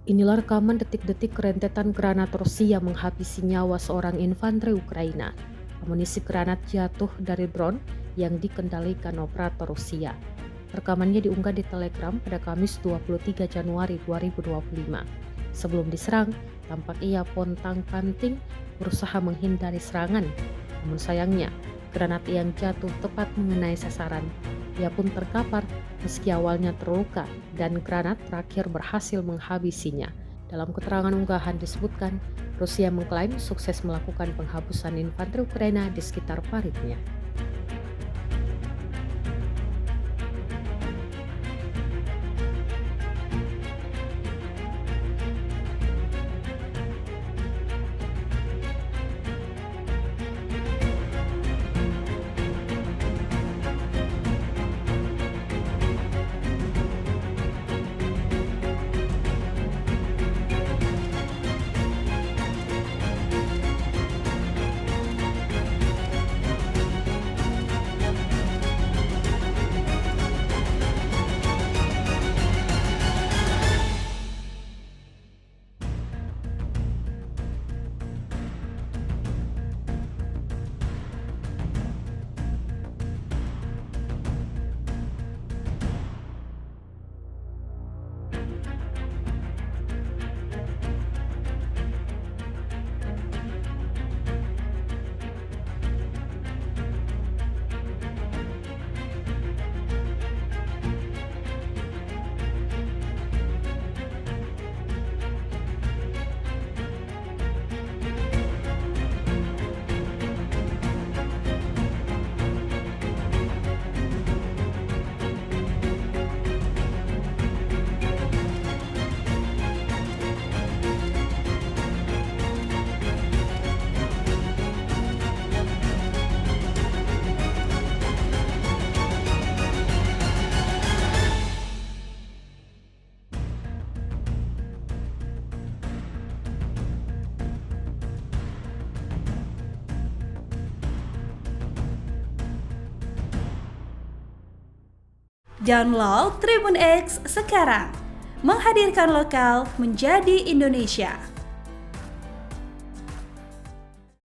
Inilah rekaman detik-detik rentetan granat Rusia menghabisi nyawa seorang infanteri Ukraina. Amunisi granat jatuh dari drone yang dikendalikan operator Rusia. Rekamannya diunggah di Telegram pada Kamis 23 Januari 2025. Sebelum diserang, tampak ia pontang-panting berusaha menghindari serangan. Namun sayangnya, granat yang jatuh tepat mengenai sasaran. Ia pun terkapar meski awalnya terluka dan granat terakhir berhasil menghabisinya. Dalam keterangan unggahan disebutkan, Rusia mengklaim sukses melakukan penghapusan infanteri Ukraina di sekitar paritnya. Download Tribun X sekarang, menghadirkan lokal menjadi Indonesia.